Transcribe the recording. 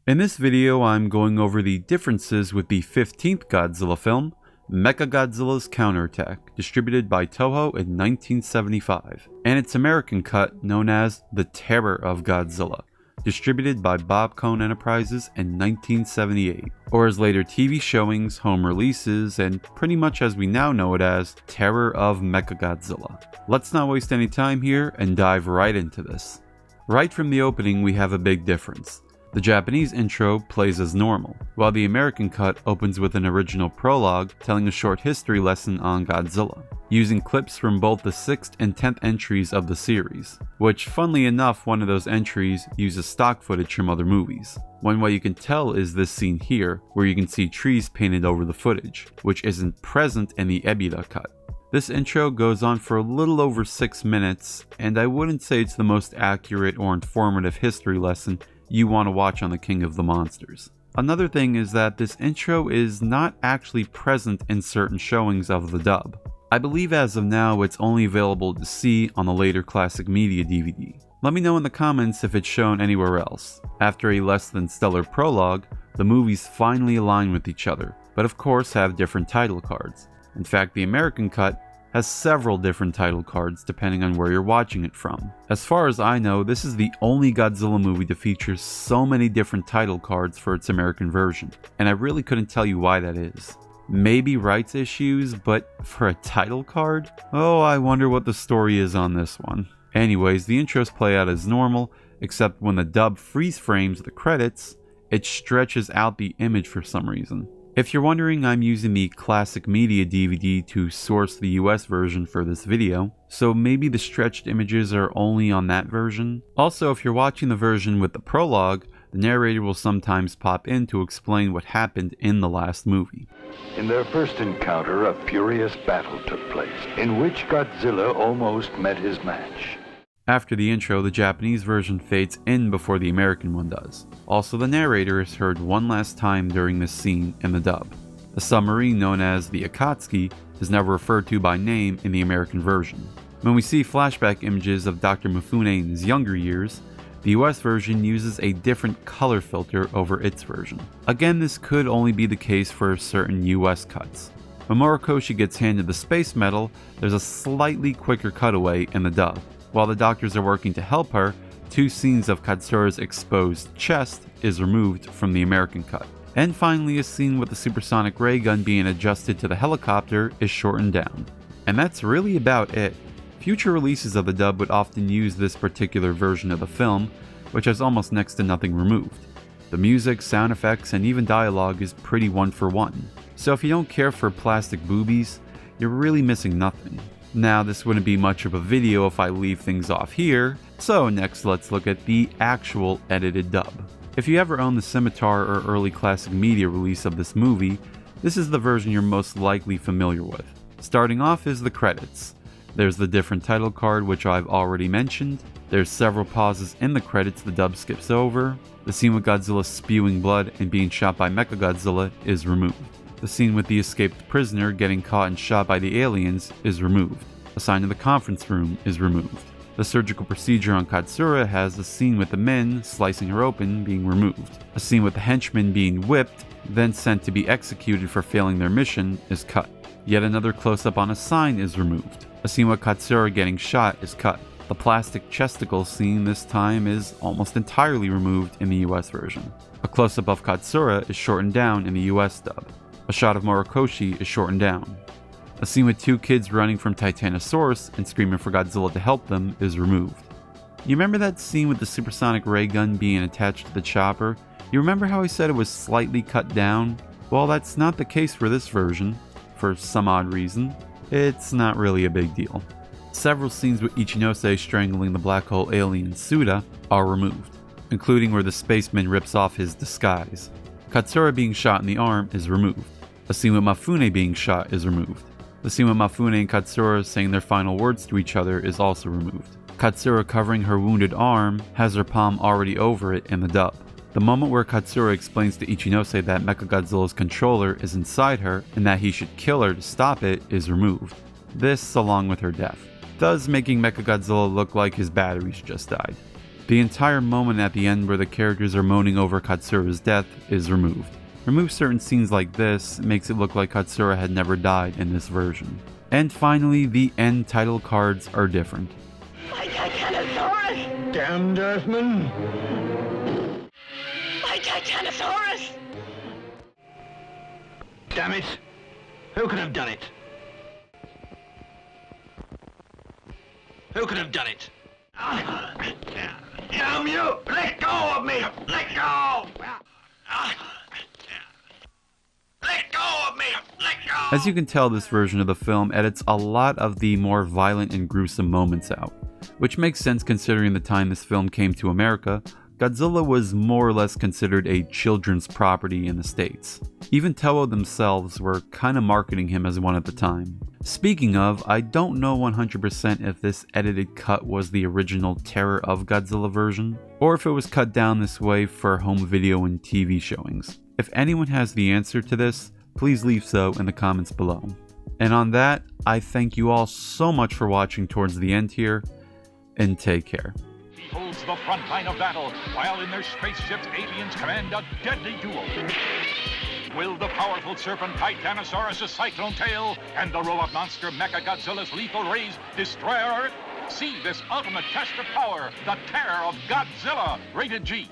In this video, I'm going over the differences with the 15th Godzilla film, Mechagodzilla's Counterattack, distributed by Toho in 1975, and its American cut known as The Terror of Godzilla, distributed by Bob Cohn Enterprises in 1978, or as later TV showings, home releases, and pretty much as we now know it as Terror of Mechagodzilla. Let's not waste any time here and dive right into this. Right from the opening, we have a big difference. The Japanese intro plays as normal, while the American cut opens with an original prologue telling a short history lesson on Godzilla, using clips from both the 6th and 10th entries of the series, which funnily enough one of those entries uses stock footage from other movies. One way you can tell is this scene here, where you can see trees painted over the footage, which isn't present in the Ebida cut. This intro goes on for a little over 6 minutes, and I wouldn't say it's the most accurate or informative history lesson you want to watch on the King of the Monsters. Another thing is that this intro is not actually present in certain showings of the dub. I believe as of now it's only available to see on the later Classic Media DVD. Let me know in the comments if it's shown anywhere else. After a less than stellar prologue, the movies finally align with each other, but of course have different title cards. In fact, the American cut has several different title cards depending on where you're watching it from. As far as I know, this is the only Godzilla movie to feature so many different title cards for its American version, and I really couldn't tell you why that is. Maybe rights issues, but for a title card? Oh, I wonder what the story is on this one. Anyways, the intros play out as normal, except when the dub freeze frames the credits, it stretches out the image for some reason. If you're wondering, I'm using the Classic Media DVD to source the US version for this video, so maybe the stretched images are only on that version. Also, if you're watching the version with the prologue, the narrator will sometimes pop in to explain what happened in the last movie. In their first encounter, a furious battle took place, in which Godzilla almost met his match. After the intro, the Japanese version fades in before the American one does. Also, the narrator is heard one last time during this scene in the dub. The submarine known as the Akatsuki is never referred to by name in the American version. When we see flashback images of Dr. Mifune in his younger years, the US version uses a different color filter over its version. Again, this could only be the case for certain US cuts. When Morikoshi gets handed the space medal, there's a slightly quicker cutaway in the dub. While the doctors are working to help her, 2 scenes of Katsura's exposed chest is removed from the American cut. And finally, a scene with the supersonic ray gun being adjusted to the helicopter is shortened down. And that's really about it. Future releases of the dub would often use this particular version of the film, which has almost next to nothing removed. The music, sound effects, and even dialogue is pretty one-for-one. So if you don't care for plastic boobies, you're really missing nothing. Now, this wouldn't be much of a video if I leave things off here, so next let's look at the actual edited dub. If you ever own the Scimitar or early Classic Media release of this movie, this is the version you're most likely familiar with. Starting off is the credits. There's the different title card, which I've already mentioned. There's several pauses in the credits the dub skips over. The scene with Godzilla spewing blood and being shot by Mechagodzilla is removed. The scene with the escaped prisoner getting caught and shot by the aliens is removed. A sign in the conference room is removed. The surgical procedure on Katsura has a scene with the men slicing her open being removed. A scene with the henchmen being whipped, then sent to be executed for failing their mission is cut. Yet another close-up on a sign is removed. A scene with Katsura getting shot is cut. The plastic chesticle scene this time is almost entirely removed in the US version. A close-up of Katsura is shortened down in the US dub. A shot of Morikoshi is shortened down. A scene with 2 kids running from Titanosaurus and screaming for Godzilla to help them is removed. You remember that scene with the supersonic ray gun being attached to the chopper? You remember how I said it was slightly cut down? Well, that's not the case for this version. For some odd reason, it's not really a big deal. Several scenes with Ichinose strangling the black hole alien Suda are removed, including where the spaceman rips off his disguise. Katsura being shot in the arm is removed. A scene with Mifune being shot is removed. The scene with Mifune and Katsura saying their final words to each other is also removed. Katsura covering her wounded arm has her palm already over it in the dub. The moment where Katsura explains to Ichinose that Mechagodzilla's controller is inside her and that he should kill her to stop it is removed. This, along with her death, thus making Mechagodzilla look like his batteries just died. The entire moment at the end where the characters are moaning over Katsura's death is removed. Remove certain scenes like this, it makes it look like Katsura had never died in this version. And finally, the end title cards are different. My Titanosaurus! Damned Earthman! My Titanosaurus! Damn it! Who could have done it? Who could have done it? Damn you! Let go of me! Let go! Let go of me! Let go! As you can tell, this version of the film edits a lot of the more violent and gruesome moments out, which makes sense considering the time this film came to America. Godzilla was more or less considered a children's property in the States. Even Toho themselves were kinda marketing him as one at the time. Speaking of, I don't know 100% if this edited cut was the original Terror of Godzilla version, or if it was cut down this way for home video and TV showings. If anyone has the answer to this, please leave so in the comments below. And on that, I thank you all so much for watching towards the end here, and take care. Holds the front line of battle, while in their spaceships, aliens command a deadly duel. Will the powerful serpent Titanosaurus' cyclone tail and the robot monster Mechagodzilla's lethal rays destroy our Earth? See this ultimate test of power, the terror of Godzilla, rated G.